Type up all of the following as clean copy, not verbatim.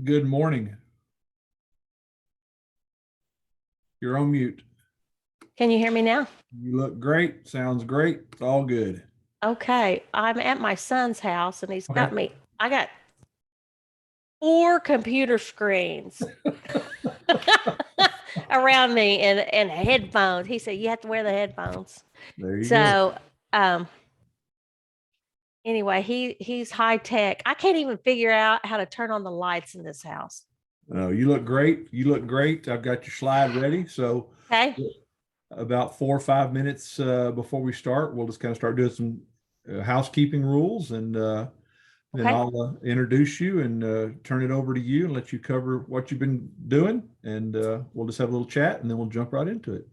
Good morning. You're on mute. Can you hear me now? You look great. Sounds great. It's all good. Okay, I'm at my son's house and Okay. I got four computer screens around me and headphones. He said, you have to wear the headphones. There you go. So, um, anyway, he's high tech. I can't even figure out how to turn on the lights in this house. You look great. You look great. I've got your slide ready. So Okay. about 4 or 5 minutes before we start, we'll just kind of start doing some housekeeping rules, and then Okay. I'll introduce you and turn it over to you and let you cover what you've been doing, and we'll just have a little chat, and then we'll jump right into it.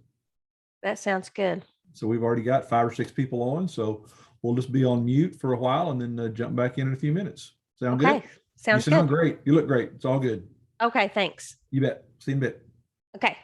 That sounds good. So we've already got 5 or 6 people on, so we'll just be on mute for a while and then jump back in a few minutes. Sound good? Okay. You Sounds good. sound great. You look great. It's all good. Okay. Thanks. You bet. See you in a bit. Okay.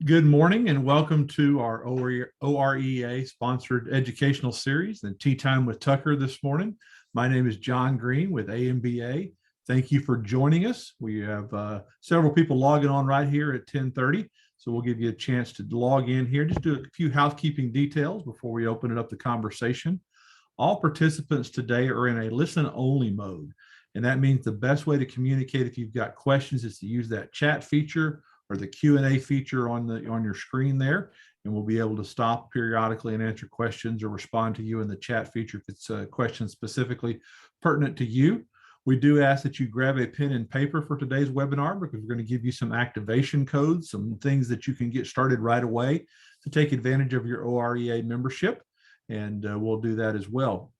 Good morning and welcome to our OREA sponsored educational series and Tea Time with Tucker this morning. My name is John Green with AMBA. Thank you for joining us. We have several people logging on right here at 10:30. So we'll give you a chance to log in here. Just do a few housekeeping details before we open it up to conversation. All participants today are in a listen only mode. And that means the best way to communicate if you've got questions is to use that chat feature or the Q&A feature on your screen there, and we'll be able to stop periodically and answer questions or respond to you in the chat feature if it's a question specifically pertinent to you. We do ask that you grab a pen and paper for today's webinar because we're going to give you some activation codes, some things that you can get started right away to take advantage of your OREA membership, and we'll do that as well.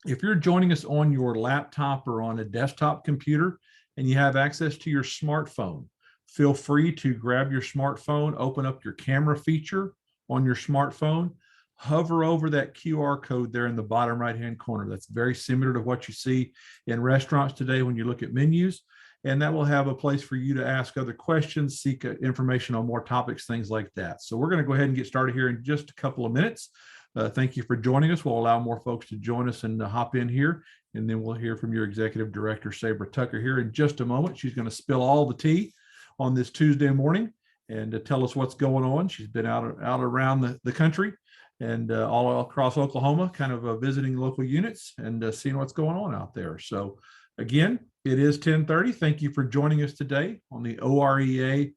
If you're joining us on your laptop or on a desktop computer and you have access to your smartphone, feel free to grab your smartphone, open up your camera feature on your smartphone, hover over that QR code there in the bottom right-hand corner. That's very similar to what you see in restaurants today when you look at menus. And that will have a place for you to ask other questions, seek information on more topics, things like that. So we're going to go ahead and get started here in just a couple of minutes. Thank you for joining us. We'll allow more folks to join us and hop in here. And then we'll hear from your executive director, Sabra Tucker, here in just a moment. She's going to spill all the tea on this Tuesday morning and to tell us what's going on. She's been out around the country and all across Oklahoma, kind of visiting local units and seeing what's going on out there. So again, it is 10:30. Thank you for joining us today on the OREA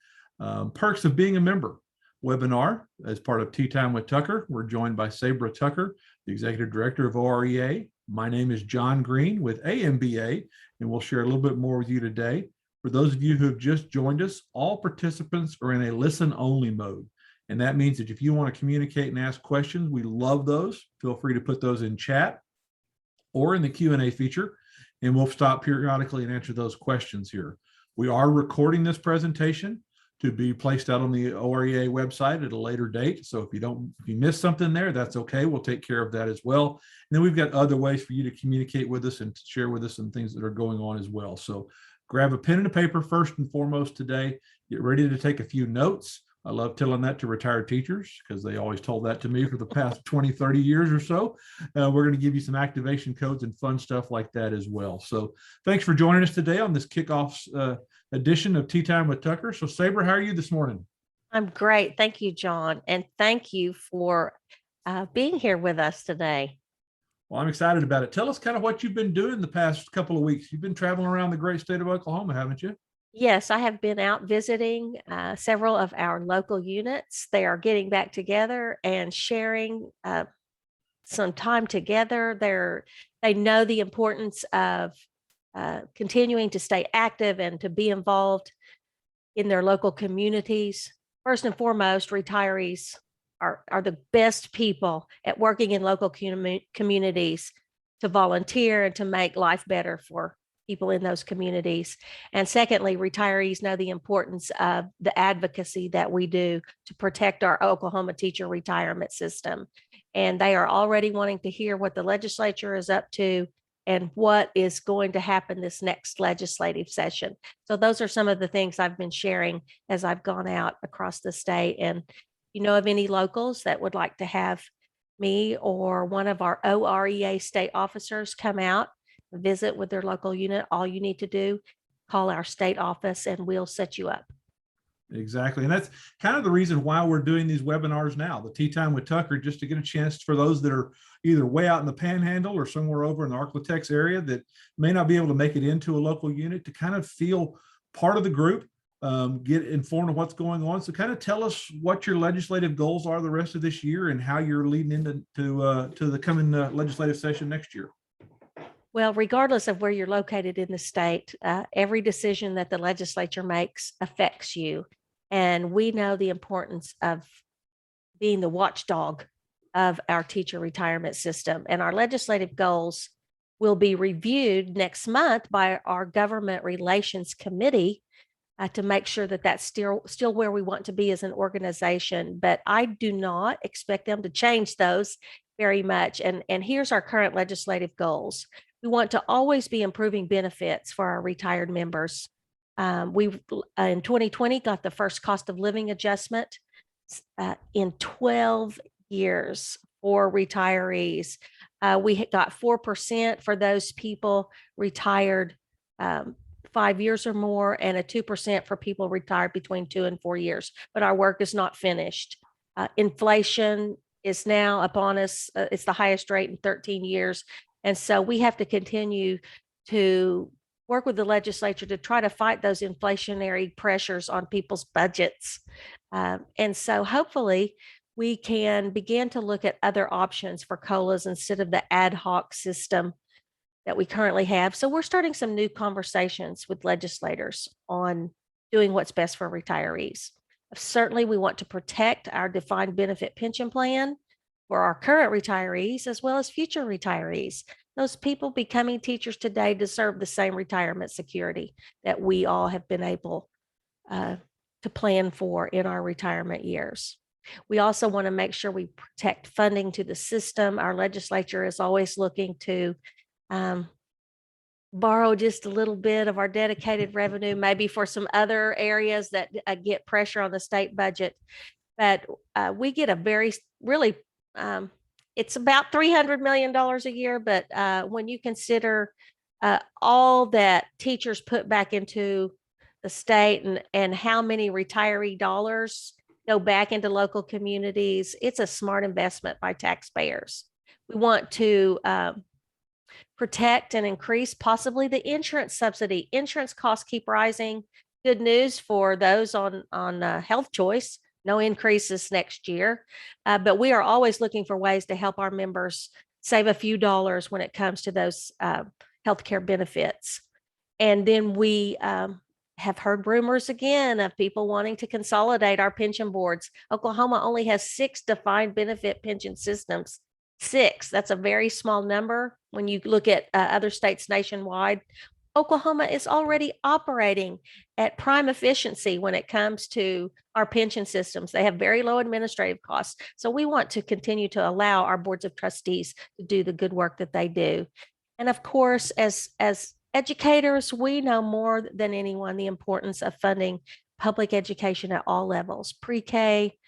Perks of Being a Member webinar as part of Tea Time with Tucker. We're joined by Sabra Tucker, the executive director of OREA. My name is John Green with AMBA, and we'll share a little bit more with you today. For those of you who have just joined us, all participants are in a listen-only mode. And that means that if you want to communicate and ask questions, we love those. Feel free to put those in chat or in the Q&A feature, and we'll stop periodically and answer those questions here. We are recording this presentation to be placed out on the OREA website at a later date. So if you miss something there, that's okay. We'll take care of that as well. And then we've got other ways for you to communicate with us and to share with us some things that are going on as well. So grab a pen and a paper first and foremost today. Get ready to take a few notes. I love telling that to retired teachers because they always told that to me for the past 20, 30 years or so. We're going to give you some activation codes and fun stuff like that as well. So thanks for joining us today on this kickoff edition of Tea Time with Tucker. So Sabra, how are you this morning? I'm great. Thank you, John. And thank you for being here with us today. Well, I'm excited about it. Tell us kind of what you've been doing the past couple of weeks. You've been traveling around the great state of Oklahoma, haven't you? Yes, I have been out visiting several of our local units. They are getting back together and sharing some time together. They know the importance of continuing to stay active and to be involved in their local communities. First and foremost, retirees are the best people at working in local communities to volunteer and to make life better for people in those communities. And secondly, retirees know the importance of the advocacy that we do to protect our Oklahoma teacher retirement system. And they are already wanting to hear what the legislature is up to and what is going to happen this next legislative session. So those are some of the things I've been sharing as I've gone out across the state. And you know of any locals that would like to have me or one of our OREA state officers come out, visit with their local unit, all you need to do, call our state office and we'll set you up. Exactly. And that's kind of the reason why we're doing these webinars now, the Tea Time with Tucker, just to get a chance for those that are either way out in the Panhandle or somewhere over in the Arklatex area that may not be able to make it into a local unit to kind of feel part of the group, get informed of what's going on. So kind of tell us what your legislative goals are the rest of this year and how you're leading into to the coming legislative session next year. Well, regardless of where you're located in the state, every decision that the legislature makes affects you. And we know the importance of being the watchdog of our teacher retirement system. And our legislative goals will be reviewed next month by our government relations committee to make sure that that's still where we want to be as an organization. But I do not expect them to change those very much. And here's our current legislative goals. We want to always be improving benefits for our retired members. We in 2020 got the first cost of living adjustment in 12 years for retirees. We got 4% for those people retired 5 years or more, and a 2% for people retired between 2 and 4 years. But our work is not finished. Inflation is now upon us. It's the highest rate in 13 years. And so we have to continue to work with the legislature to try to fight those inflationary pressures on people's budgets. And so hopefully we can begin to look at other options for COLAs instead of the ad hoc system that we currently have. So we're starting some new conversations with legislators on doing what's best for retirees. Certainly, we want to protect our defined benefit pension plan for our current retirees as well as future retirees. Those people becoming teachers today deserve the same retirement security that we all have been able to plan for in our retirement years. We also want to make sure we protect funding to the system. Our legislature is always looking to borrow just a little bit of our dedicated revenue, maybe for some other areas that get pressure on the state budget. But we get a really, it's about $300 million a year. But when you consider all that teachers put back into the state and how many retiree dollars go back into local communities, it's a smart investment by taxpayers. We want to protect and increase possibly the insurance subsidy. Insurance costs keep rising. Good news for those on health choice, no increases next year. But we are always looking for ways to help our members save a few dollars when it comes to those healthcare benefits. And then we have heard rumors again of people wanting to consolidate our pension boards. Oklahoma only has 6 defined benefit pension systems. 6. That's a very small number when you look at other states nationwide. Oklahoma is already operating at prime efficiency when it comes to our pension systems. They have very low administrative costs. So we want to continue to allow our boards of trustees to do the good work that they do. And of course, as educators, we know more than anyone the importance of funding public education at all levels, pre-K,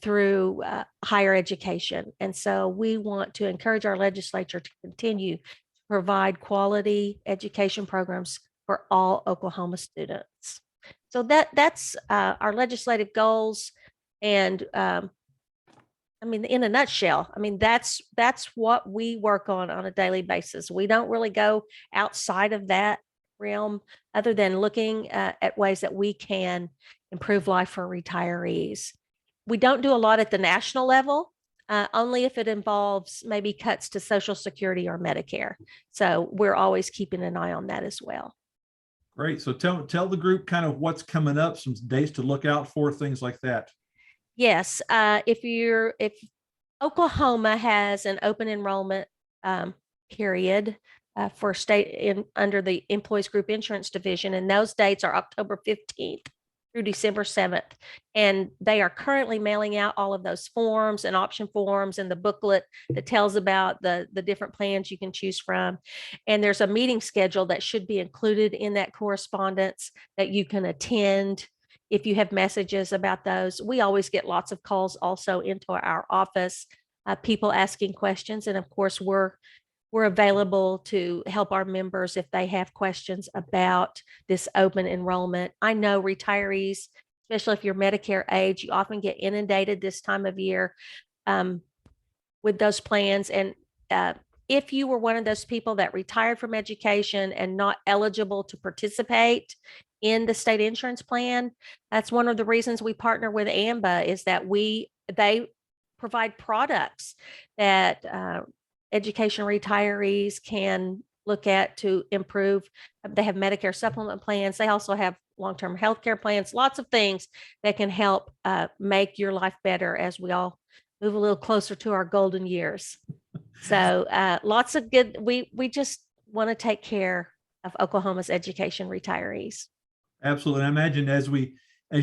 through higher education. And so we want to encourage our legislature to continue to provide quality education programs for all Oklahoma students. So that's our legislative goals. And in a nutshell, that's what we work on a daily basis. We don't really go outside of that realm other than looking at ways that we can improve life for retirees. We don't do a lot at the national level, only if it involves maybe cuts to Social Security or Medicare. So we're always keeping an eye on that as well. Great. So tell the group kind of what's coming up, some dates to look out for, things like that. Yes. If Oklahoma has an open enrollment period for state under the Employees Group Insurance Division, and those dates are October 15th. Through December 7th. And they are currently mailing out all of those forms and option forms and the booklet that tells about the different plans you can choose from. And there's a meeting schedule that should be included in that correspondence that you can attend if you have messages about those. We always get lots of calls also into our office, people asking questions. And of course, we're available to help our members if they have questions about this open enrollment. I know retirees, especially if you're Medicare age, you often get inundated this time of year with those plans. And if you were one of those people that retired from education and not eligible to participate in the state insurance plan, that's one of the reasons we partner with AMBA, is that they provide products that education retirees can look at to improve. They have Medicare supplement plans. They also have long-term health care plans, lots of things that can help make your life better as we all move a little closer to our golden years. So lots of good, we just want to take care of Oklahoma's education retirees. Absolutely. I imagine as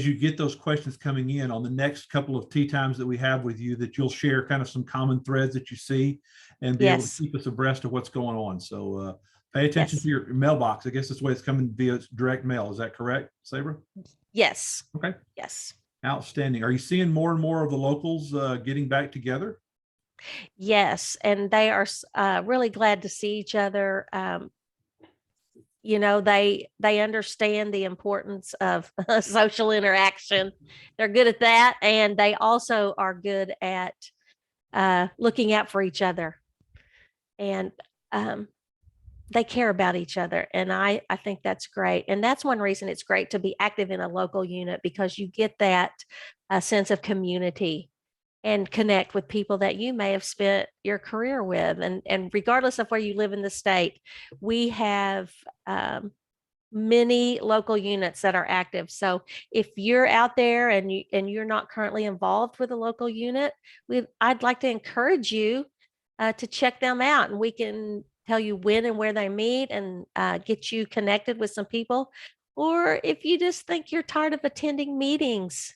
you get those questions coming in on the next couple of tea times that we have with you, that you'll share kind of some common threads that you see and be able to keep us abreast of what's going on. So pay attention to your mailbox. I guess that's the way it's coming via direct mail. Is that correct, Sabra? Yes. Okay. Yes. Outstanding. Are you seeing more and more of the locals getting back together? Yes, and they are really glad to see each other. They understand the importance of social interaction. They're good at that, and they also are good at looking out for each other, and um, they care about each other. And I think that's great, and that's one reason it's great to be active in a local unit, because you get that sense of community and connect with people that you may have spent your career with. And regardless of where you live in the state, we have many local units that are active. So if you're out there and you're not currently involved with a local unit, I'd like to encourage you to check them out, and we can tell you when and where they meet, and get you connected with some people. Or if you just think you're tired of attending meetings,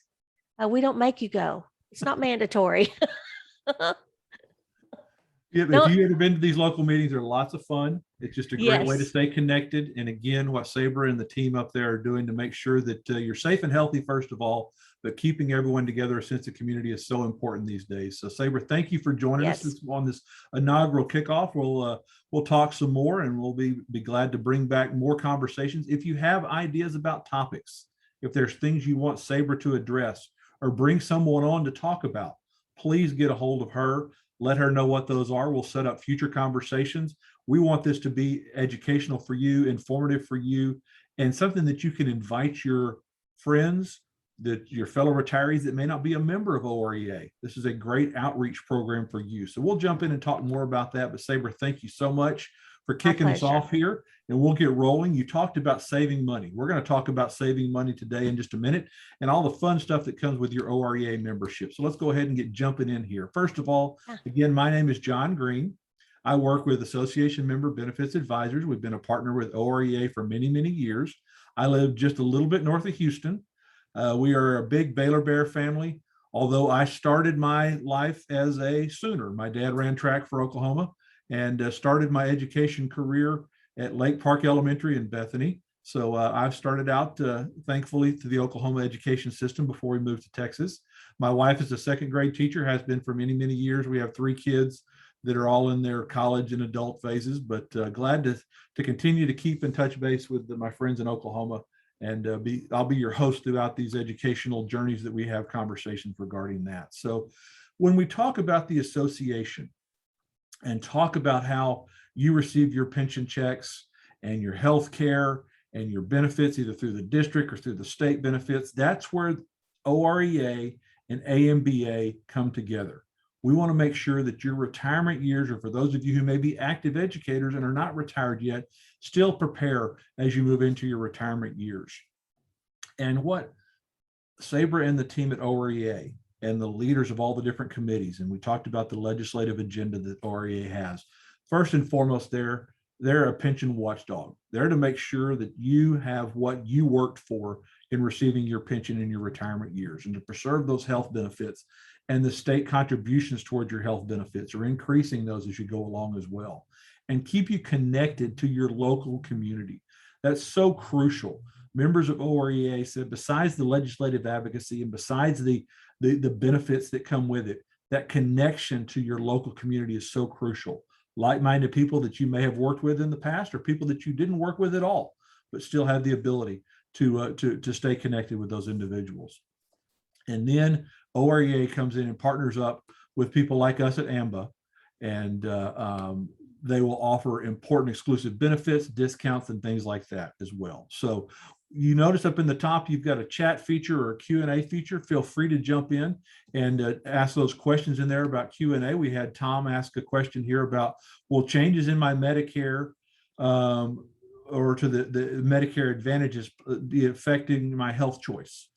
we don't make you go. It's not mandatory. Yeah, if No, you've ever been to these local meetings, they're lots of fun. It's just a great way to yes, stay connected. And again, what Sabra and the team up there are doing to make sure that you're safe and healthy, first of all, but keeping everyone together, a sense of community is so important these days. So Sabra, thank you for joining us yes, on this inaugural kickoff. We'll talk some more, and we'll be glad to bring back more conversations. If you have ideas about topics, if there's things you want Sabra to address or bring someone on to talk about, please get a hold of her. Let her know what those are. We'll set up future conversations. We want this to be educational for you, informative for you, and something that you can invite your friends, your fellow retirees that may not be a member of OREA. This is a great outreach program for you. So we'll jump in and talk more about that. But Sabra, thank you so much for my kicking us pleasure. off here, and we'll get rolling. You talked about saving money. We're going to talk about saving money today in just a minute, and all the fun stuff that comes with your OREA membership. So let's go ahead and get jumping in here. First of all, Yeah. again, my name is John Green. I work with Association Member Benefits Advisors. We've been a partner with OREA for many, many years. I live just a little bit north of Houston. We are a big Baylor Bear family, although I started my life as a Sooner. My dad ran track for Oklahoma, and started my education career at Lake Park Elementary in Bethany. So I've started out, thankfully, to the Oklahoma education system before we moved to Texas. My wife is a second grade teacher, has been for many, many years. We have 3 kids that are all in their college and adult phases, but glad to continue to keep in touch base with my friends in Oklahoma. And I'll be your host throughout these educational journeys that we have conversations regarding that. So when we talk about the association and talk about how you receive your pension checks and your health care and your benefits, either through the district or through the state benefits, that's where OREA and AMBA come together. We want to make sure that your retirement years, or for those of you who may be active educators and are not retired yet, still prepare as you move into your retirement years. And what Sabra and the team at OREA and the leaders of all the different committees, and we talked about the legislative agenda that OREA has. First and foremost, they're a pension watchdog. They're to make sure that you have what you worked for in receiving your pension in your retirement years, and to preserve those health benefits, and the state contributions towards your health benefits, or increasing those as you go along as well, and keep you connected to your local community. That's so crucial. Members of OREA said, besides the legislative advocacy and besides the benefits that come with it, that connection to your local community is so crucial. Like-minded people that you may have worked with in the past, or people that you didn't work with at all, but still have the ability to stay connected with those individuals. And then OREA comes in and partners up with people like us at AMBA, and they will offer important exclusive benefits, discounts, and things like that as well. So you notice up in the top, you've got a chat feature or a Q&A feature. Feel free to jump in and ask those questions in there about Q&A. We had Tom ask a question here about, will changes in my Medicare or to the Medicare advantages be affecting my health choice?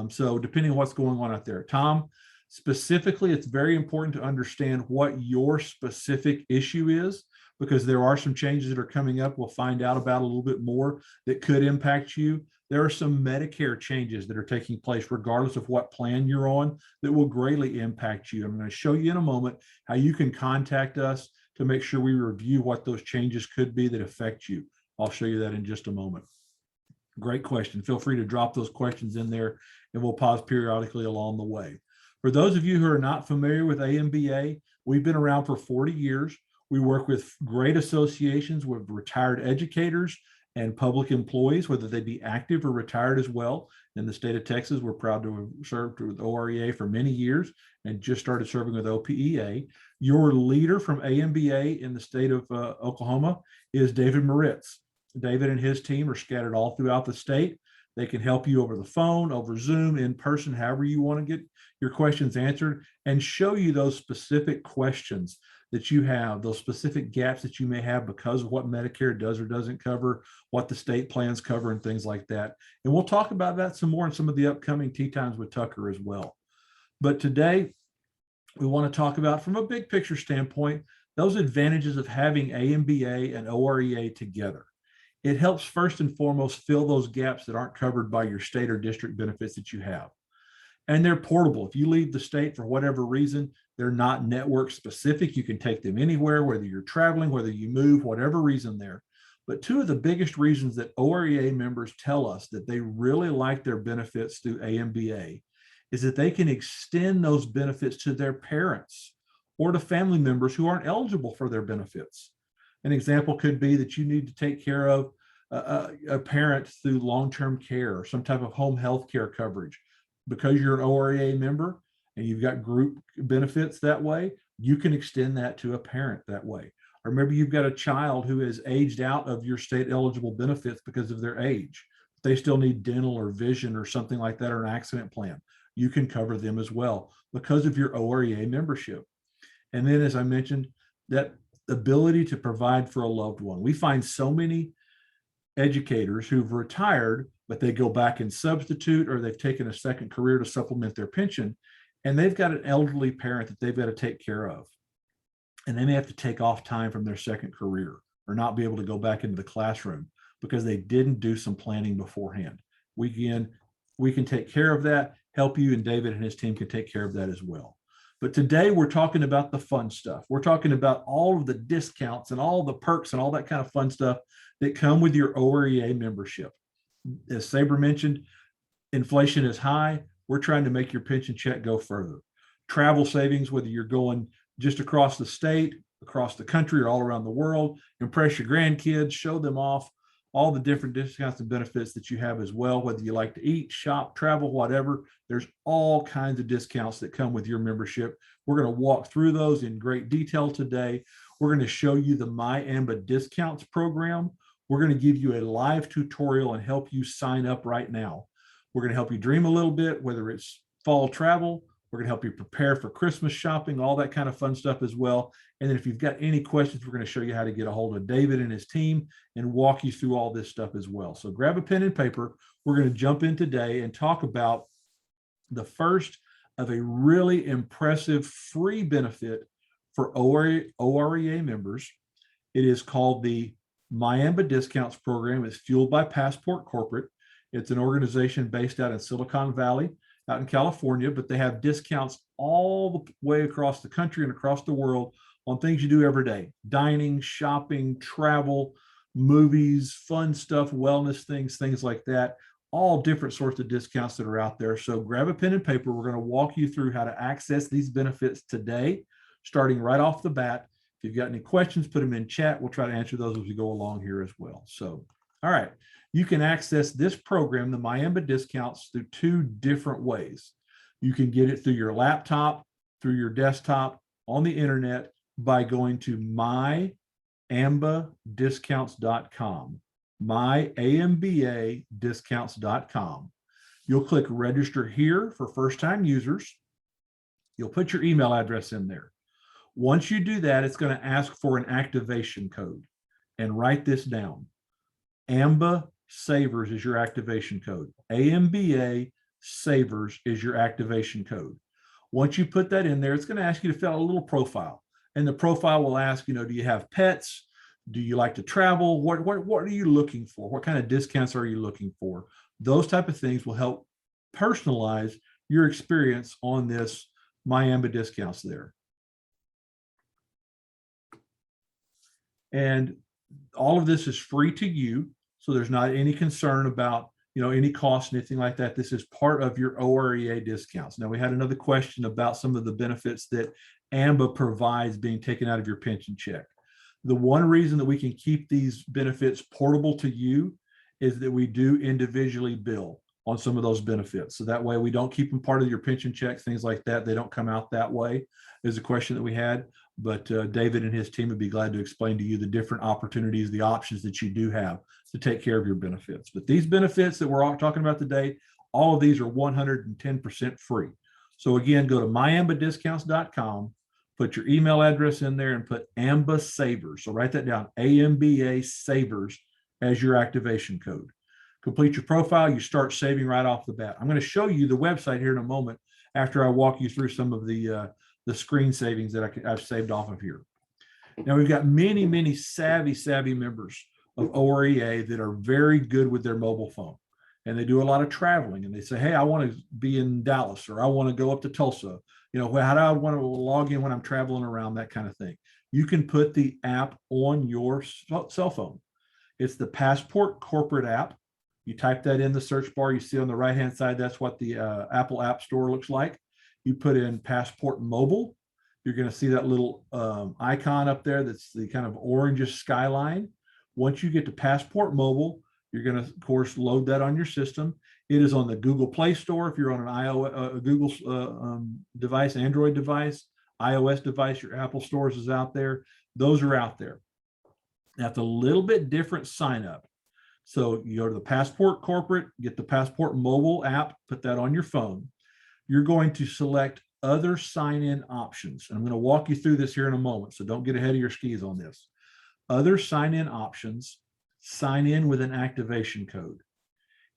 So depending on what's going on out there. Tom, specifically, it's very important to understand what your specific issue is, because there are some changes that are coming up. We'll find out about a little bit more that could impact you. There are some Medicare changes that are taking place, regardless of what plan you're on, that will greatly impact you. I'm going to show you in a moment how you can contact us to make sure we review what those changes could be that affect you. I'll show you that in just a moment. Great question. Feel free to drop those questions in there and we'll pause periodically along the way. For those of you who are not familiar with AMBA, we've been around for 40 years. We work with great associations with retired educators and public employees, whether they be active or retired as well. In the state of Texas, we're proud to have served with OREA for many years and just started serving with OPEA. Your leader from AMBA in the state of Oklahoma is David Moritz. David and his team are scattered all throughout the state. They can help you over the phone, over Zoom, in person, however you want to get your questions answered, and show you those specific questions that you have, those specific gaps that you may have because of what Medicare does or doesn't cover, what the state plans cover, and things like that. And we'll talk about that some more in some of the upcoming Tea Times with Tucker as well. But today, we want to talk about, from a big picture standpoint, those advantages of having AMBA and OREA together. It helps first and foremost fill those gaps that aren't covered by your state or district benefits that you have. And they're portable. If you leave the state for whatever reason, they're not network specific. You can take them anywhere, whether you're traveling, whether you move, whatever reason there. But two of the biggest reasons that OREA members tell us that they really like their benefits through AMBA is that they can extend those benefits to their parents or to family members who aren't eligible for their benefits. An example could be that you need to take care of a parent through long-term care or some type of home health care coverage. Because you're an OREA member and you've got group benefits that way, you can extend that to a parent that way. Or maybe you've got a child who has aged out of your state eligible benefits because of their age. They still need dental or vision or something like that, or an accident plan. You can cover them as well because of your OREA membership. And then, as I mentioned, that ability to provide for a loved one. We find so many educators who've retired, but they go back and substitute, or they've taken a second career to supplement their pension, and they've got an elderly parent that they've got to take care of. And they may have to take off time from their second career or not be able to go back into the classroom because they didn't do some planning beforehand. We can take care of that, help you, and David and his team can take care of that as well. But today we're talking about the fun stuff. We're talking about all of the discounts and all the perks and all that kind of fun stuff that come with your OREA membership. As Sabre mentioned, inflation is high. We're trying to make your pension check go further. Travel savings, whether you're going just across the state, across the country, or all around the world, impress your grandkids, show them off, all the different discounts and benefits that you have as well, whether you like to eat, shop, travel, whatever. There's all kinds of discounts that come with your membership. We're going to walk through those in great detail today. We're going to show you the MyAMBA discounts program. We're going to give you a live tutorial and help you sign up right now. We're going to help you dream a little bit, whether it's fall travel. We're going to help you prepare for Christmas shopping, all that kind of fun stuff as well. And then if you've got any questions, we're going to show you how to get a hold of David and his team and walk you through all this stuff as well. So grab a pen and paper. We're going to jump in today and talk about the first of a really impressive free benefit for OREA members. It is called the MyAMBA Discounts Program. It's fueled by Passport Corporate. It's an organization based out in Silicon Valley, out in California, but they have discounts all the way across the country and across the world on things you do every day: dining, shopping, travel, movies, fun stuff, wellness things, things like that. All different sorts of discounts that are out there. So grab a pen and paper. We're going to walk you through how to access these benefits today, starting right off the bat. If you've got any questions, put them in chat. We'll try to answer those as we go along here as well. So, all right. You can access this program, the MyAMBA discounts, through two different ways. You can get it through your laptop, through your desktop, on the internet, by going to myambadiscounts.com, myambadiscounts.com. You'll click register here for first-time users. You'll put your email address in there. Once you do that, it's going to ask for an activation code, and write this down. AMBA Savers is your activation code. AMBA Savers is your activation code. Once you put that in there, it's going to ask you to fill out a little profile. And the profile will ask, do you have pets? Do you like to travel? What are you looking for? What kind of discounts are you looking for? Those type of things will help personalize your experience on this MyAMBA discounts there. And all of this is free to you. So there's not any concern about, any cost, anything like that. This is part of your OREA discounts. Now, we had another question about some of the benefits that AMBA provides being taken out of your pension check. The one reason that we can keep these benefits portable to you is that we do individually bill on some of those benefits. So that way we don't keep them part of your pension checks, things like that. They don't come out that way, is a question that we had. But David and his team would be glad to explain to you the different opportunities, the options that you do have to take care of your benefits. But these benefits that we're all talking about today, all of these are 110% free. So again, go to myambadiscounts.com, put your email address in there and put AMBA Savers. So write that down, AMBA Savers as your activation code. Complete your profile, you start saving right off the bat. I'm going to show you the website here in a moment after I walk you through some of the screen savings that I've saved off of here. Now we've got many, many savvy members of OREA that are very good with their mobile phone. And they do a lot of traveling and they say, hey, I want to be in Dallas or I want to go up to Tulsa. How do I want to log in when I'm traveling around, that kind of thing. You can put the app on your cell phone. It's the Passport Corporate app. You type that in the search bar, you see on the right-hand side, that's what the Apple App Store looks like. You put in Passport Mobile. You're going to see that little icon up there that's the kind of orangish skyline. Once you get to Passport Mobile, you're going to, of course, load that on your system. It is on the Google Play Store if you're on an iOS, Google device, Android device, iOS device, your Apple stores is out there. Those are out there. That's a little bit different sign up. So you go to the Passport Corporate, get the Passport Mobile app, put that on your phone. You're going to select other sign-in options. And I'm going to walk you through this here in a moment, so don't get ahead of your skis on this. Other sign-in options, sign in with an activation code.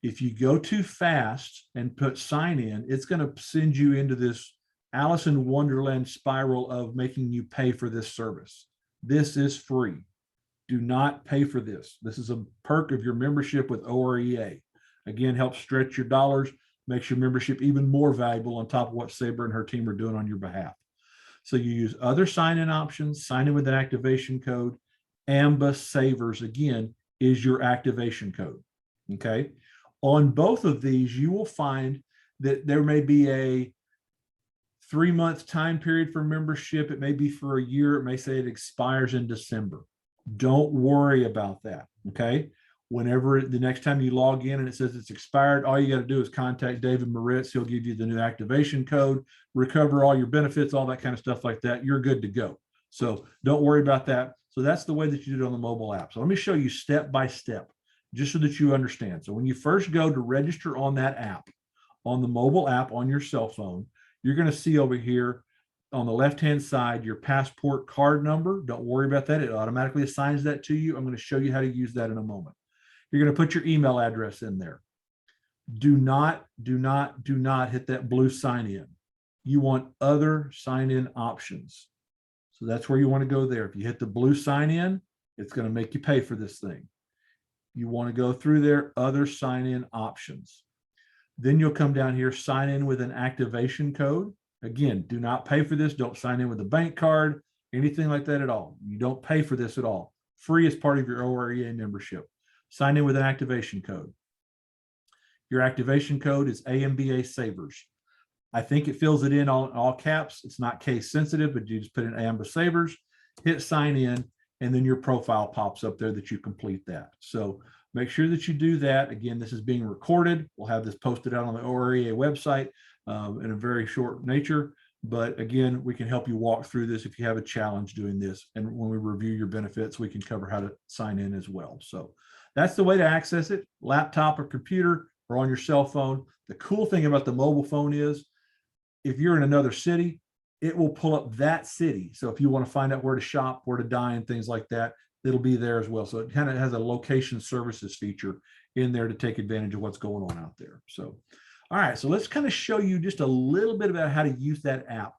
If you go too fast and put sign in, it's going to send you into this Alice in Wonderland spiral of making you pay for this service. This is free. Do not pay for this. This is a perk of your membership with OREA. Again, helps stretch your dollars, makes your membership even more valuable on top of what Saber and her team are doing on your behalf. So you use other sign-in options, sign in with an activation code. AMBA Savers, again, is your activation code, okay? On both of these, you will find that there may be a 3-month time period for membership. It may be for a year. It may say it expires in December. Don't worry about that, okay? Whenever the next time you log in and it says it's expired, all you got to do is contact David Moritz. He'll give you the new activation code, recover all your benefits, all that kind of stuff like that. You're good to go. So don't worry about that. So that's the way that you do it on the mobile app. So let me show you step by step, just so that you understand. So when you first go to register on that app, on the mobile app on your cell phone, you're going to see over here on the left-hand side, your passport card number. Don't worry about that. It automatically assigns that to you. I'm going to show you how to use that in a moment. You're going to put your email address in there. Do not hit that blue sign in. You want other sign in options. So that's where you want to go there. If you hit the blue sign in, it's going to make you pay for this thing. You want to go through there, other sign in options. Then you'll come down here, sign in with an activation code. Again, do not pay for this. Don't sign in with a bank card, anything like that at all. You don't pay for this at all. Free as part of your OREA membership. Sign in with an activation code. Your activation code is AMBA Savers. I think it fills it in all caps. It's not case sensitive, but you just put in AMBA Savers, hit sign in, and then your profile pops up there that you complete that. So make sure that you do that. Again, this is being recorded. We'll have this posted out on the OREA website in a very short nature. But again, we can help you walk through this if you have a challenge doing this. And when we review your benefits, we can cover how to sign in as well. So that's the way to access it, laptop or computer or on your cell phone. The cool thing about the mobile phone is if you're in another city, it will pull up that city. So if you want to find out where to shop, where to dine, things like that, it'll be there as well. So it kind of has a location services feature in there to take advantage of what's going on out there. So, all right, so let's kind of show you just a little bit about how to use that app.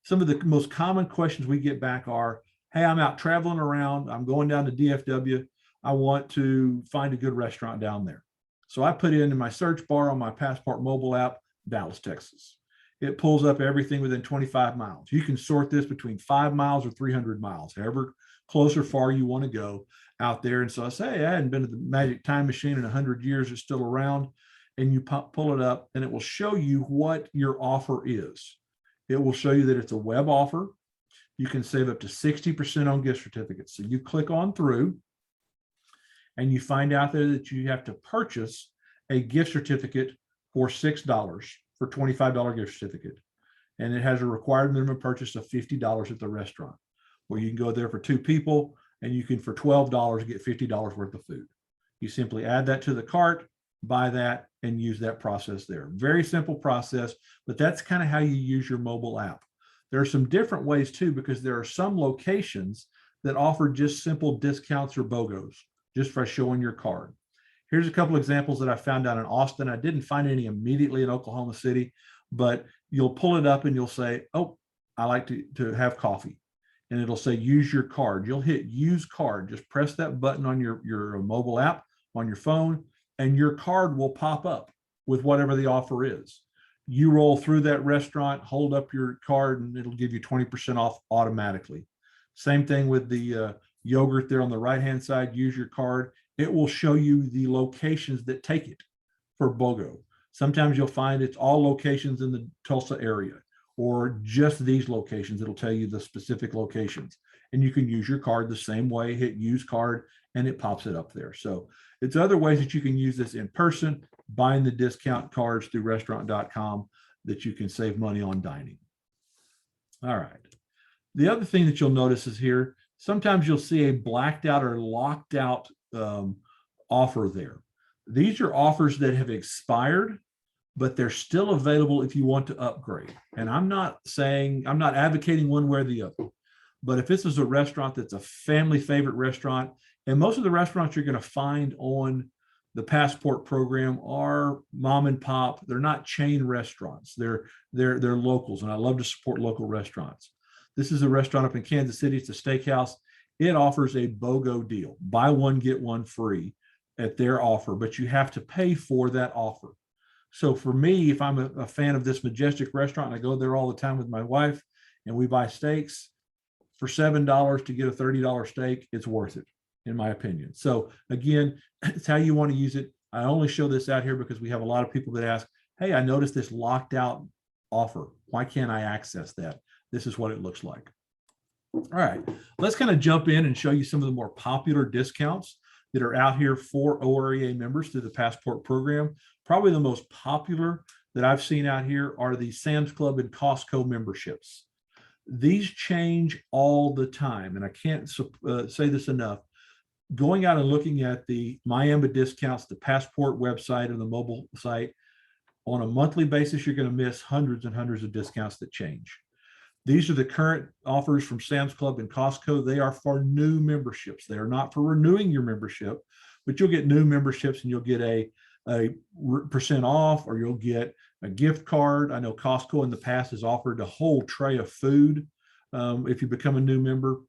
Some of the most common questions we get back are, hey, I'm out traveling around. I'm going down to DFW. I want to find a good restaurant down there. So I put in my search bar on my Passport mobile app, Dallas, Texas. It pulls up everything within 25 miles. You can sort this between 5 miles or 300 miles, however close or far you want to go. out there. And so I say, hey, I hadn't been to the Magic Time Machine in 100 years. It's still around. And you pull it up and it will show you what your offer is. It will show you that it's a web offer. You can save up to 60% on gift certificates. So you click on through and you find out there that you have to purchase a gift certificate for $6 for $25 gift certificate. And it has a required minimum purchase of $50 at the restaurant, where you can go there for 2 people and you can, for $12, get $50 worth of food. You simply add that to the cart, buy that, and use that process there. Very simple process, but that's kind of how you use your mobile app. There are some different ways too, because there are some locations that offer just simple discounts or BOGOs just by showing your card. Here's a couple examples that I found out in Austin. I didn't find any immediately in Oklahoma City, but you'll pull it up and you'll say, oh, I like to have coffee. And it'll say, use your card. You'll hit use card. Just press that button on your mobile app on your phone, and your card will pop up with whatever the offer is. You roll through that restaurant, hold up your card, and it'll give you 20% off automatically. Same thing with the yogurt there on the right-hand side. Use your card. It will show you the locations that take it for BOGO. Sometimes you'll find it's all locations in the Tulsa area, or just these locations. It'll tell you the specific locations. And you can use your card the same way, hit use card, and it pops it up there. So it's other ways that you can use this in person, buying the discount cards through restaurant.com, that you can save money on dining. All right. The other thing that you'll notice is here, sometimes you'll see a blacked out or locked out offer there. These are offers that have expired, but they're still available if you want to upgrade. And I'm not advocating one way or the other, but if this is a restaurant that's a family favorite restaurant, and most of the restaurants you're going to find on the Passport program are mom and pop. They're not chain restaurants. They're locals, and I love to support local restaurants. This is a restaurant up in Kansas City. It's a steakhouse. It offers a BOGO deal, buy one, get one free at their offer, but you have to pay for that offer. So for me, if I'm a fan of this majestic restaurant, and I go there all the time with my wife, and we buy steaks, for $7 to get a $30 steak, it's worth it, in my opinion. So again, it's how you want to use it. I only show this out here because we have a lot of people that ask, hey, I noticed this locked out offer. Why can't I access that? This is what it looks like. All right, let's kind of jump in and show you some of the more popular discounts that are out here for OREA members through the Passport program. Probably the most popular that I've seen out here are the Sam's Club and Costco memberships. These change all the time, and I can't say this enough. Going out and looking at the Miami discounts, the Passport website, or the mobile site, on a monthly basis, you're going to miss hundreds and hundreds of discounts that change. These are the current offers from Sam's Club and Costco. They are for new memberships. They are not for renewing your membership, but you'll get new memberships and you'll get a percent off, or you'll get a gift card. I know Costco in the past has offered a whole tray of food if you become a new member.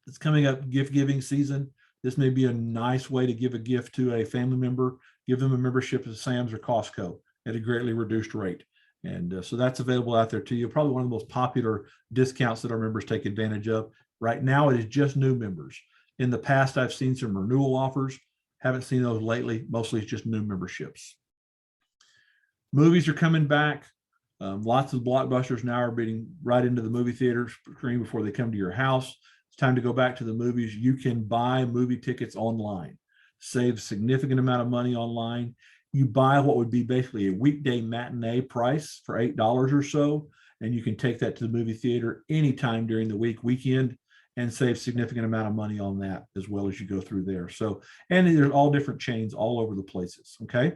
It's coming up gift giving season. This may be a nice way to give a gift to a family member, give them a membership at Sam's or Costco at a greatly reduced rate. And so that's available out there to you. Probably one of the most popular discounts that our members take advantage of. Right now, it is just new members. In the past, I've seen some renewal offers. Haven't seen those lately. Mostly it's just new memberships. Movies are coming back. Lots of blockbusters now are being right into the movie theater screen before they come to your house. It's time to go back to the movies. You can buy movie tickets online, save a significant amount of money online. You buy what would be basically a weekday matinee price for $8 or so, and you can take that to the movie theater anytime during the weekend, and save significant amount of money on that as well as you go through there. So, and there's all different chains all over the places. Okay.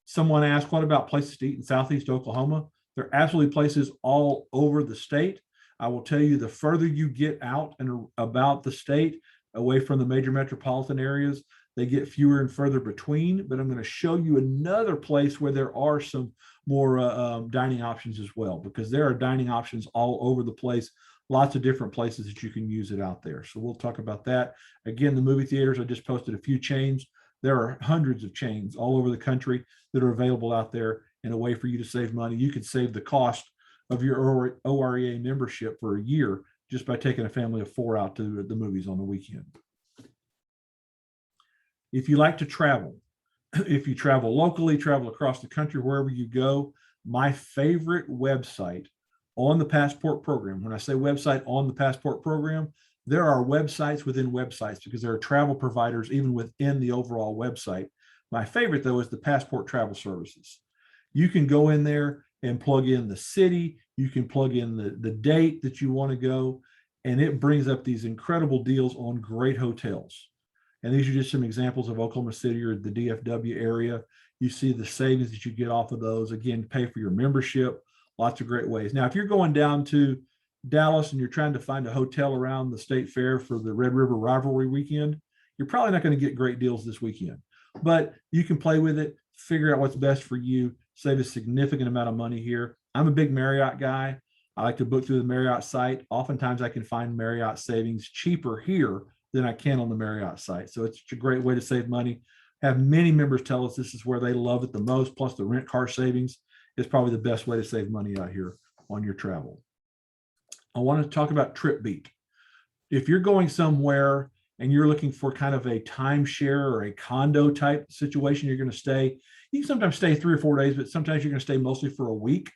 Someone asked, what about places to eat in Southeast Oklahoma? There are absolutely places all over the state. I will tell you, the further you get out and about the state, away from the major metropolitan areas, they get fewer and further between. But I'm going to show you another place where there are some more dining options as well, because there are dining options all over the place. Lots of different places that you can use it out there. So we'll talk about that. Again, the movie theaters, I just posted a few chains. There are hundreds of chains all over the country that are available out there, and a way for you to save money. You could save the cost of your OREA membership for a year just by taking a family of 4 out to the movies on the weekend. If you like to travel, if you travel locally, travel across the country, wherever you go, my favorite website on the Passport program, when I say website on the Passport program, there are websites within websites because there are travel providers even within the overall website. My favorite, though, is the Passport Travel Services. You can go in there and plug in the city, you can plug in the date that you want to go, and it brings up these incredible deals on great hotels. And these are just some examples of Oklahoma City or the DFW area. You see the savings that you get off of those. Again, pay for your membership, lots of great ways. Now, if you're going down to Dallas and you're trying to find a hotel around the state fair for the Red River Rivalry weekend, you're probably not going to get great deals this weekend, but you can play with it, figure out what's best for you, save a significant amount of money here. I'm a big Marriott guy. I like to book through the Marriott site. Oftentimes I can find Marriott savings cheaper here than I can on the Marriott site. So it's a great way to save money. Have many members tell us this is where they love it the most. Plus the rent car savings is probably the best way to save money out here on your travel. I want to talk about TripBeat. If you're going somewhere and you're looking for kind of a timeshare or a condo type situation, you're going to stay. You can sometimes stay 3 or 4 days, but sometimes you're going to stay mostly for a week.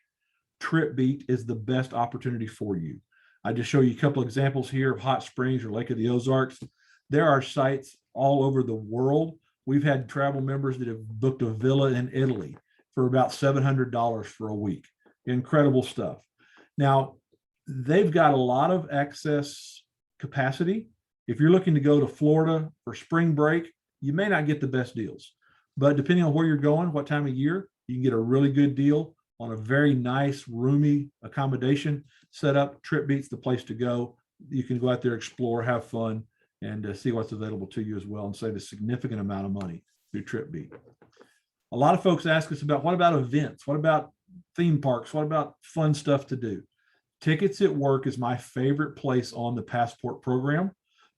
TripBeat is the best opportunity for you. I just show you a couple examples here of Hot Springs or Lake of the Ozarks. There are sites all over the world. We've had travel members that have booked a villa in Italy for about $700 for a week. Incredible stuff. Now, they've got a lot of excess capacity. If you're looking to go to Florida for spring break, you may not get the best deals. But depending on where you're going, what time of year, you can get a really good deal on a very nice, roomy accommodation setup. TripBeat's the place to go. You can go out there, explore, have fun, and see what's available to you as well, and save a significant amount of money through TripBeat. A lot of folks ask us about, what about events? What about theme parks? What about fun stuff to do? Tickets at Work is my favorite place on the Passport program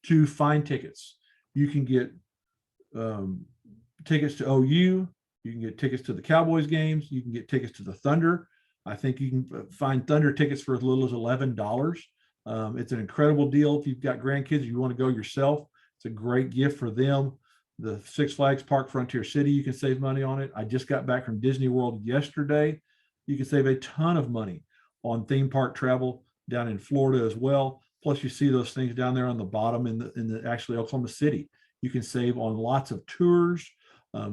to find tickets. You can get tickets to OU. You can get tickets to the Cowboys games. You can get tickets to the Thunder. I think you can find Thunder tickets for as little as $11. It's an incredible deal. If you've got grandkids, you want to go yourself, it's a great gift for them. The Six Flags Park Frontier City, you can save money on it. I just got back from Disney World yesterday. You can save a ton of money on theme park travel down in Florida as well. Plus, you see those things down there on the bottom in the actually Oklahoma City. You can save on lots of tours,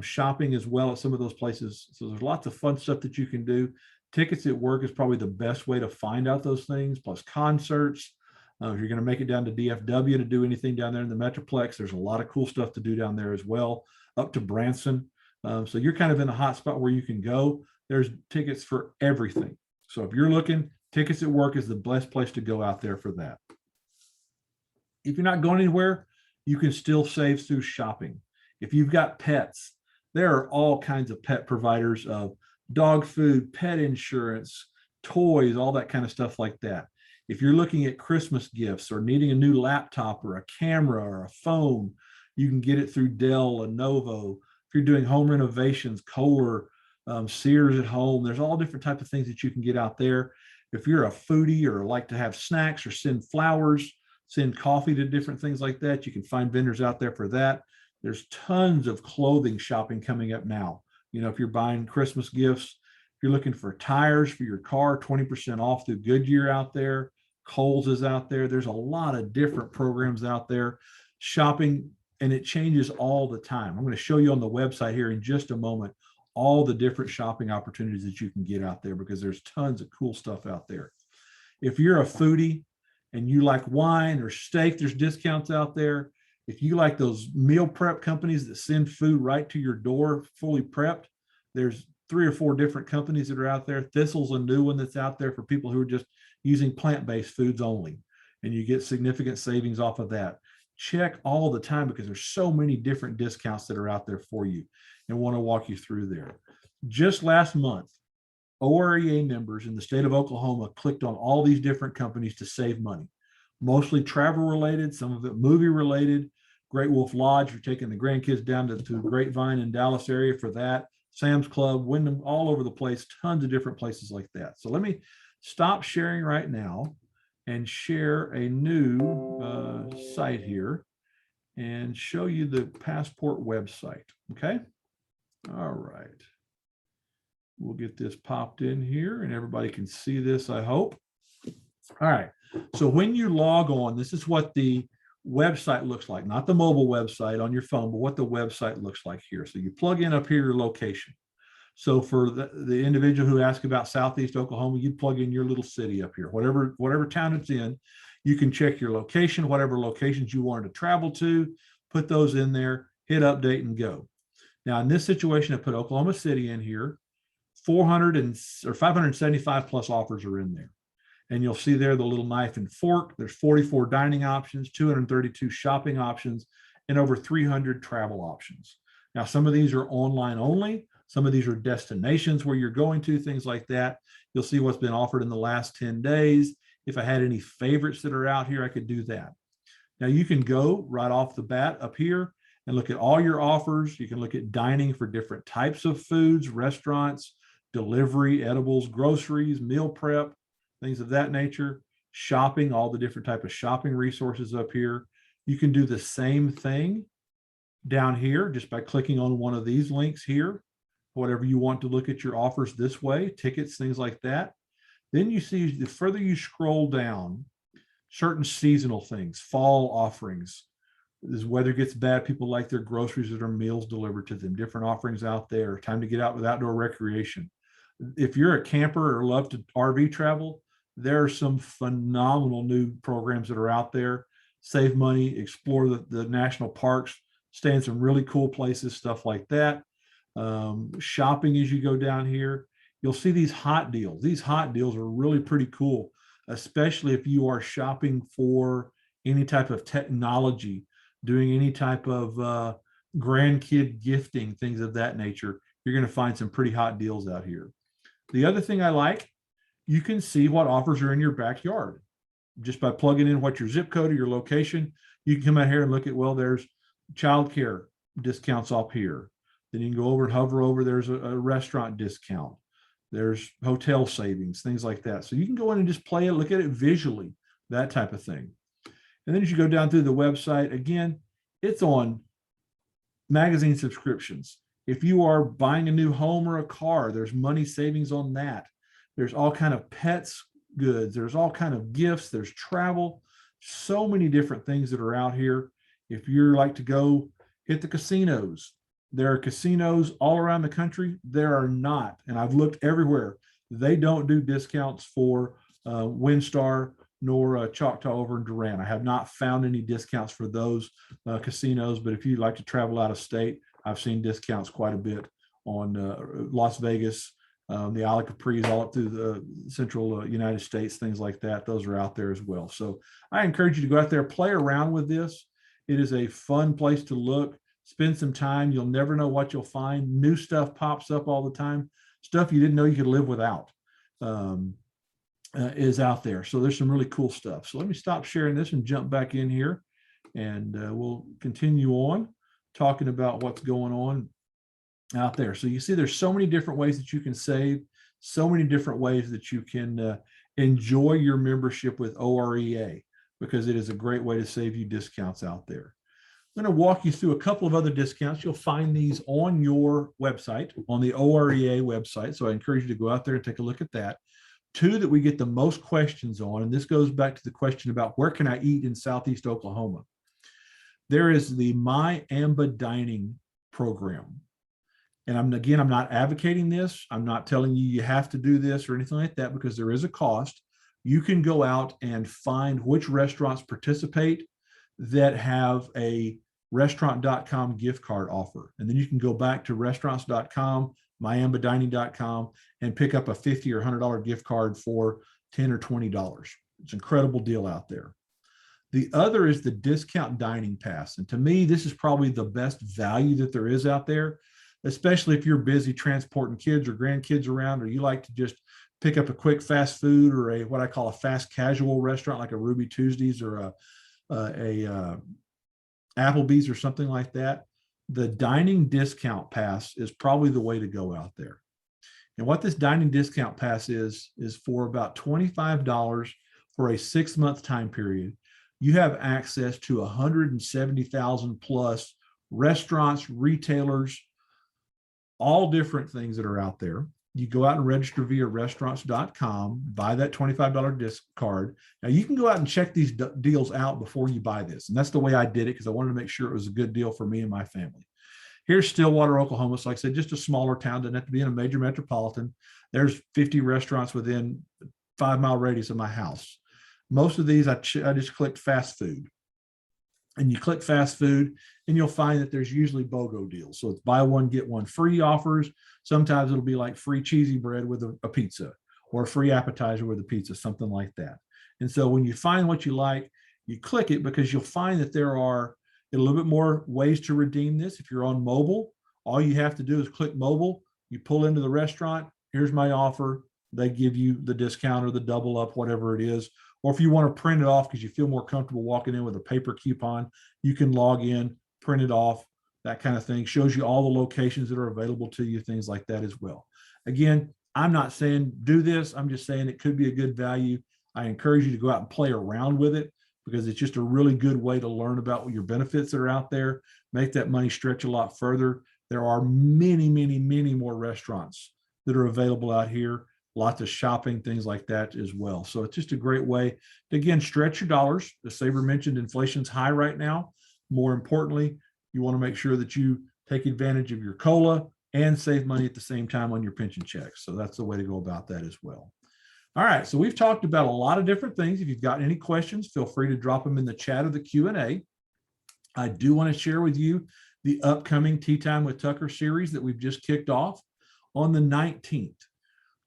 shopping as well at some of those places. So there's lots of fun stuff that you can do. Tickets at Work is probably the best way to find out those things, plus concerts. If you're going to make it down to DFW to do anything down there in the Metroplex, there's a lot of cool stuff to do down there as well, up to Branson. So you're kind of in a hot spot where you can go. There's tickets for everything. So if you're looking, Tickets at Work is the best place to go out there for that. If you're not going anywhere, you can still save through shopping. If you've got pets, there are all kinds of pet providers of dog food, pet insurance, toys, all that kind of stuff like that. If you're looking at Christmas gifts or needing a new laptop or a camera or a phone, you can get it through Dell, Lenovo. If you're doing home renovations, Kohler, Sears at home, there's all different types of things that you can get out there. If you're a foodie or like to have snacks or send flowers, send coffee to different things like that, you can find vendors out there for that. There's tons of clothing shopping coming up now. You know, if you're buying Christmas gifts, if you're looking for tires for your car, 20% off through Goodyear out there. Kohl's is out there. There's a lot of different programs out there shopping, and it changes all the time. I'm going to show you on the website here in just a moment all the different shopping opportunities that you can get out there, because there's tons of cool stuff out there. If you're a foodie and you like wine or steak, there's discounts out there. If you like those meal prep companies that send food right to your door fully prepped, there's 3 or 4 different companies that are out there. Thistle's a new one that's out there for people who are just using plant-based foods only, and you get significant savings off of that. Check all the time, because there's so many different discounts that are out there for you, and want to walk you through there. Just last month, OREA members in the state of Oklahoma clicked on all these different companies to save money, mostly travel related, some of it movie related. Great Wolf Lodge for taking the grandkids down to Grapevine in Dallas area for that. Sam's Club, Wyndham, all over the place, tons of different places like that. So let me stop sharing right now and share a new site here. and show you the passport website. Okay. All right. We'll get this popped in here and everybody can see this, I hope. All right. So when you log on, this is what the website looks like, not the mobile website on your phone, but what the website looks like here. So you plug in up here your location. So for the individual who asked about Southeast Oklahoma, you plug in your little city up here, whatever town it's in. You can check your location, whatever locations you wanted to travel to, put those in there, hit update and go. Now in this situation, I put Oklahoma City in here. 575 plus offers are in there. And you'll see there the little knife and fork. There's 44 dining options, 232 shopping options, and over 300 travel options. Now, some of these are online only. Some of these are destinations where you're going to, things like that. You'll see what's been offered in the last 10 days. If I had any favorites that are out here, I could do that. Now, you can go right off the bat up here and look at all your offers. You can look at dining for different types of foods, restaurants, delivery, edibles, groceries, meal prep, things of that nature, shopping, all the different type of shopping resources up here. You can do the same thing down here just by clicking on one of these links here, whatever you want to look at your offers this way, tickets, things like that. Then you see the further you scroll down, certain seasonal things, fall offerings. As weather gets bad, people like their groceries or their meals delivered to them, different offerings out there, time to get out with outdoor recreation. If you're a camper or love to RV travel, there are some phenomenal new programs that are out there. Save money, explore the national parks, stay in some really cool places, stuff like that. Shopping as you go down here, you'll see these hot deals. These hot deals are really pretty cool, especially if you are shopping for any type of technology, doing any type of grandkid gifting, things of that nature. You're going to find some pretty hot deals out here. The other thing I like, you can see what offers are in your backyard. Just by plugging in what your zip code or your location, you can come out here and look at, well, there's childcare discounts up here. Then you can go over and hover over, there's a restaurant discount. There's hotel savings, things like that. So you can go in and just play it, look at it visually, that type of thing. And then as you go down through the website, again, it's on magazine subscriptions. If you are buying a new home or a car, there's money savings on that. There's all kind of pets goods. There's all kind of gifts. There's travel. So many different things that are out here. If you're like to go hit the casinos, there are casinos all around the country. There are not, and I've looked everywhere. They don't do discounts for WinStar nor Choctaw over in Durant. I have not found any discounts for those casinos, but if you'd like to travel out of state, I've seen discounts quite a bit on Las Vegas, the Isle of Capri, all up through the central United States, things like that. Those are out there as well. So I encourage you to go out there, play around with this. It is a fun place to look, spend some time. You'll never know what you'll find. New stuff pops up all the time. Stuff you didn't know you could live without is out there. So there's some really cool stuff. So let me stop sharing this and jump back in here, and we'll continue on talking about what's going on out there. So you see there's so many different ways that you can save, so many different ways that you can enjoy your membership with OREA, because it is a great way to save you discounts out there. I'm going to walk you through a couple of other discounts. You'll find these on your website, on the OREA website. So I encourage you to go out there and take a look at that. Two that we get the most questions on, and this goes back to the question about where can I eat in Southeast Oklahoma. There is the My AMBA Dining program. And I'm not advocating this. I'm not telling you have to do this or anything like that, because there is a cost. You can go out and find which restaurants participate that have a restaurant.com gift card offer. And then you can go back to restaurants.com, myambadining.com, and pick up a $50 or $100 gift card for $10 or $20. It's an incredible deal out there. The other is the discount dining pass. And to me, this is probably the best value that there is out there, especially if you're busy transporting kids or grandkids around, or you like to just pick up a quick fast food or what I call a fast casual restaurant, like a Ruby Tuesdays or a Applebee's or something like that. The dining discount pass is probably the way to go out there. And what this dining discount pass is for about $25 for a 6-month time period. you have access to 170,000 plus restaurants, retailers, all different things that are out there. You go out and register via restaurants.com, buy that $25 disc card. Now you can go out and check these deals out before you buy this. And that's the way I did it because I wanted to make sure it was a good deal for me and my family. Here's Stillwater, Oklahoma. So like I said, just a smaller town, doesn't have to be in a major metropolitan. There's 50 restaurants within 5-mile radius of my house. Most of these, I just clicked fast food. And you click fast food and you'll find that there's usually BOGO deals. So it's buy one, get one free offers. Sometimes it'll be like free cheesy bread with a pizza or a free appetizer with a pizza, something like that. And so when you find what you like, you click it because you'll find that there are a little bit more ways to redeem this. If you're on mobile, all you have to do is click mobile. You pull into the restaurant. Here's my offer. They give you the discount or the double up, whatever it is. Or if you want to print it off because you feel more comfortable walking in with a paper coupon, you can log in, print it off, that kind of thing. Shows you all the locations that are available to you, things like that as well. Again, I'm not saying do this. I'm just saying it could be a good value. I encourage you to go out and play around with it because it's just a really good way to learn about your benefits that are out there, make that money stretch a lot further. There are many, many, many more restaurants that are available out here. Lots of shopping, things like that as well. So it's just a great way to, again, stretch your dollars. As Sabre mentioned, inflation's high right now. More importantly, you want to make sure that you take advantage of your COLA and save money at the same time on your pension checks. So that's the way to go about that as well. All right, so we've talked about a lot of different things. If you've got any questions, feel free to drop them in the chat or the Q&A. I do want to share with you the upcoming Tea Time with Tucker series that we've just kicked off on the 19th.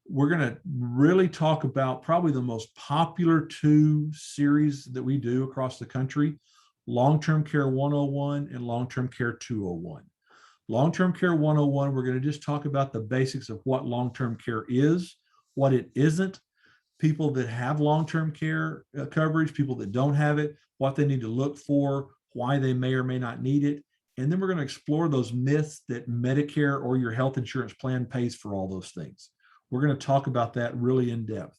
We're going to really talk about probably the most popular 2 series that we do across the country, Long-Term Care 101 and Long-Term Care 201. Long-Term Care 101, we're going to just talk about the basics of what long-term care is, what it isn't, people that have long-term care coverage, people that don't have it, what they need to look for, why they may or may not need it. And then we're going to explore those myths that Medicare or your health insurance plan pays for all those things. We're going to talk about that really in depth.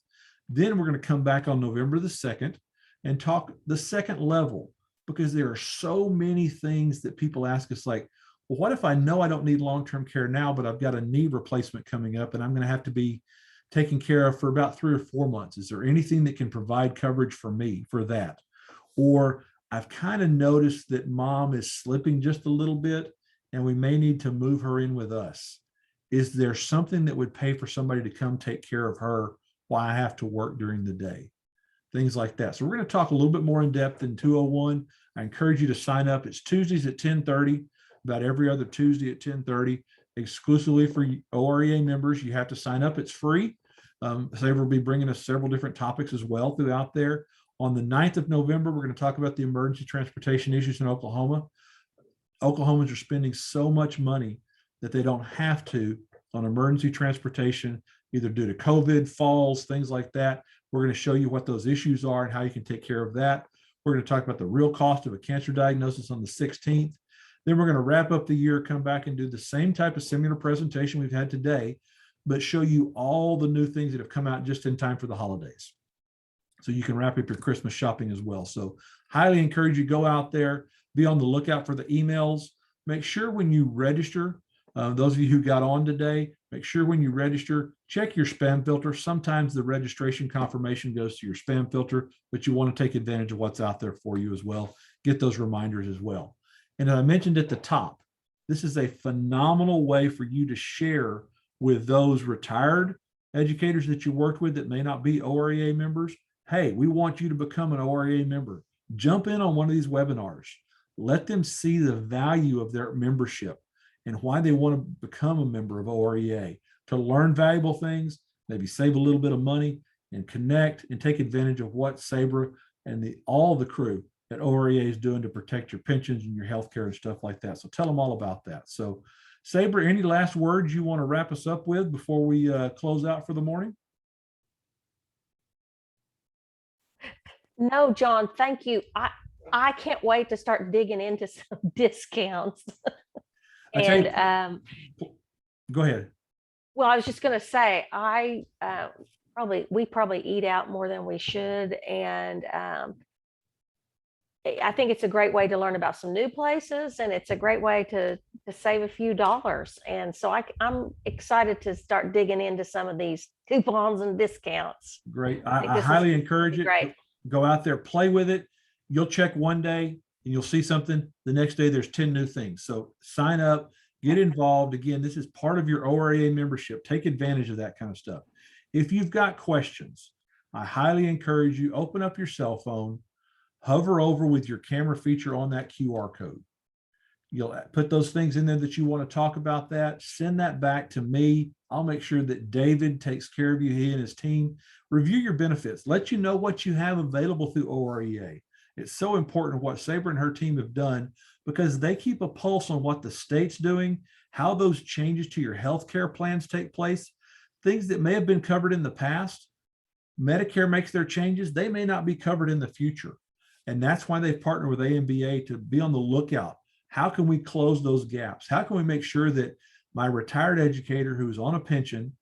Then we're going to come back on November the 2nd and talk the second level, because there are so many things that people ask us like, well, what if I know I don't need long-term care now, but I've got a knee replacement coming up and I'm going to have to be taken care of for about 3 or 4 months. Is there anything that can provide coverage for me for that? Or I've kind of noticed that mom is slipping just a little bit and we may need to move her in with us. Is there something that would pay for somebody to come take care of her while I have to work during the day? Things like that. So we're going to talk a little bit more in depth in 201. I encourage you to sign up. It's Tuesdays at 10:30, about every other Tuesday at 10:30, exclusively for OREA members. You have to sign up. It's free. Sabre will be bringing us several different topics as well throughout there. On the 9th of November, we're going to talk about the emergency transportation issues in Oklahoma. Oklahomans are spending so much money that they don't have to on emergency transportation, either due to COVID, falls, things like that. We're going to show you what those issues are and how you can take care of that. We're going to talk about the real cost of a cancer diagnosis on the 16th. Then we're going to wrap up the year, come back and do the same type of similar presentation we've had today, but show you all the new things that have come out just in time for the holidays. So you can wrap up your Christmas shopping as well. So highly encourage you to go out there, be on the lookout for the emails. Make sure when you register, those of you who got on today, make sure when you register, check your spam filter. Sometimes the registration confirmation goes to your spam filter, but you want to take advantage of what's out there for you as well. Get those reminders as well. And as I mentioned at the top, this is a phenomenal way for you to share with those retired educators that you worked with that may not be OREA members. Hey, we want you to become an OREA member. Jump in on one of these webinars. Let them see the value of their membership and why they want to become a member of OREA, to learn valuable things, maybe save a little bit of money and connect and take advantage of what Sabre and all the crew at OREA is doing to protect your pensions and your healthcare and stuff like that. So tell them all about that. So Sabre, any last words you want to wrap us up with before we close out for the morning? No, John, thank you. I can't wait to start digging into some discounts. And go ahead. well, I was just going to say, we probably eat out more than we should, and I think it's a great way to learn about some new places, and it's a great way to save a few dollars. And so I'm excited to start digging into some of these coupons and discounts. Great. I think I this is highly gonna encourage be it. great. Go out there, play with it. You'll check one day and you'll see something. The next day, there's 10 new things. So sign up, get involved. Again, this is part of your OREA membership. Take advantage of that kind of stuff. If you've got questions, I highly encourage you, open up your cell phone, hover over with your camera feature on that QR code. You'll put those things in there that you want to talk about, that send that back to me. I'll make sure that David takes care of you, he and his team. Review your benefits, let you know what you have available through OREA. It's so important what Sabre and her team have done, because they keep a pulse on what the state's doing, how those changes to your healthcare plans take place, things that may have been covered in the past. Medicare makes their changes, they may not be covered in the future. And that's why they partner with AMBA to be on the lookout. How can we close those gaps? How can we make sure that my retired educator who's on a pension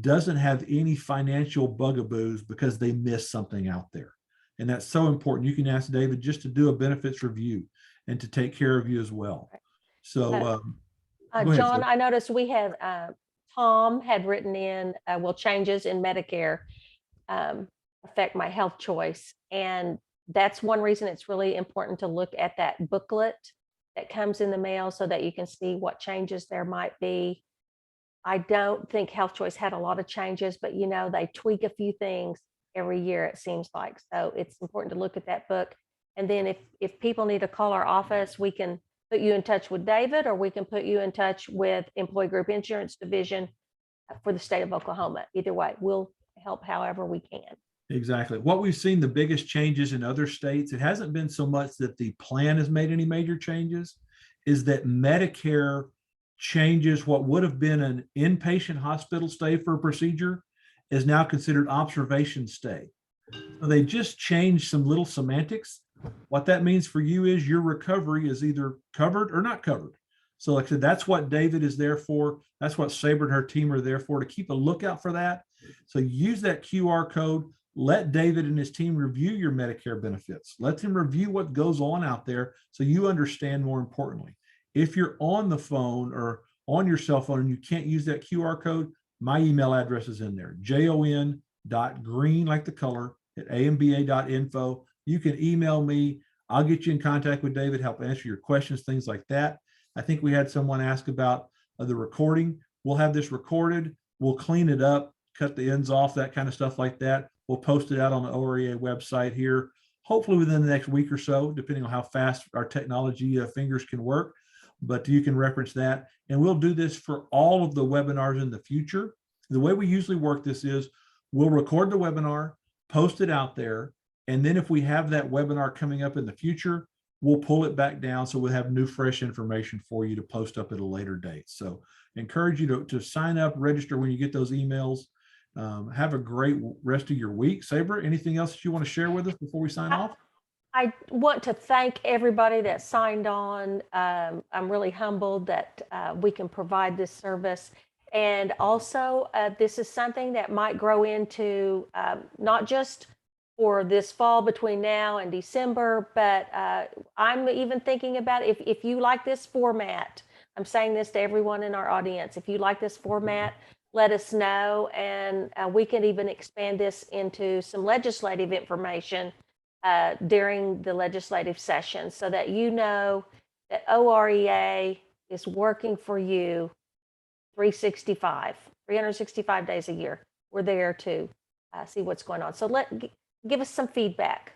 doesn't have any financial bugaboos because they missed something out there? And that's so important. You can ask David just to do a benefits review and to take care of you as well. So, go ahead, John, sir. I noticed we had Tom had written in, will changes in Medicare affect my health choice? And that's one reason it's really important to look at that booklet that comes in the mail so that you can see what changes there might be. I don't think Health Choice had a lot of changes, but they tweak a few things every year, it seems like. So it's important to look at that book. And then if people need to call our office, we can put you in touch with David, or we can put you in touch with Employee Group Insurance Division for the state of Oklahoma. Either way, we'll help however we can. Exactly. What we've seen, the biggest changes in other states, it hasn't been so much that the plan has made any major changes, is that Medicare changes what would have been an inpatient hospital stay for a procedure is now considered observation stay. So they just changed some little semantics. What that means for you is your recovery is either covered or not covered. So like I said, that's what David is there for. That's what Sabre and her team are there for, to keep a lookout for that. So use that QR code. Let David and his team review your Medicare benefits. Let them review what goes on out there so you understand more importantly. If you're on the phone or on your cell phone and you can't use that QR code, my email address is in there, jon.green, like the color, at amba.info. You can email me. I'll get you in contact with David, help answer your questions, things like that. I think we had someone ask about the recording. We'll have this recorded. We'll clean it up, cut the ends off, that kind of stuff like that. We'll post it out on the OREA website here, hopefully within the next week or so, depending on how fast our technology fingers can work. But you can reference that. And we'll do this for all of the webinars in the future. The way we usually work this is we'll record the webinar, post it out there. And then if we have that webinar coming up in the future, we'll pull it back down so we'll have new, fresh information for you to post up at a later date. So encourage you to sign up, register when you get those emails. Have a great rest of your week. Sabre, anything else that you want to share with us before we sign off? I want to thank everybody that signed on. I'm really humbled that we can provide this service. And also, this is something that might grow into not just for this fall between now and December, but I'm even thinking about if you like this format. I'm saying this to everyone in our audience. If you like this format, let us know, and we can even expand this into some legislative information during the legislative session, so that you know that OREA is working for you 365 days a year. We're there to see what's going on. So give us some feedback.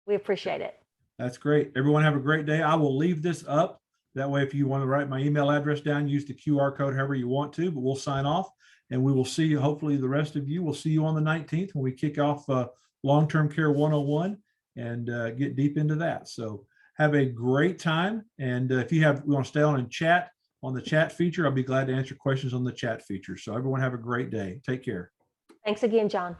We appreciate it. That's great. Everyone have a great day. I will leave this up. That way, if you want to write my email address down, use the QR code however you want to, but we'll sign off and we will see you. Hopefully the rest of you will see you on the 19th when we kick off Long-Term Care 101 and get deep into that. So have a great time. And if you want to stay on and chat on the chat feature, I'll be glad to answer questions on the chat feature. So everyone have a great day. Take care. Thanks again, John.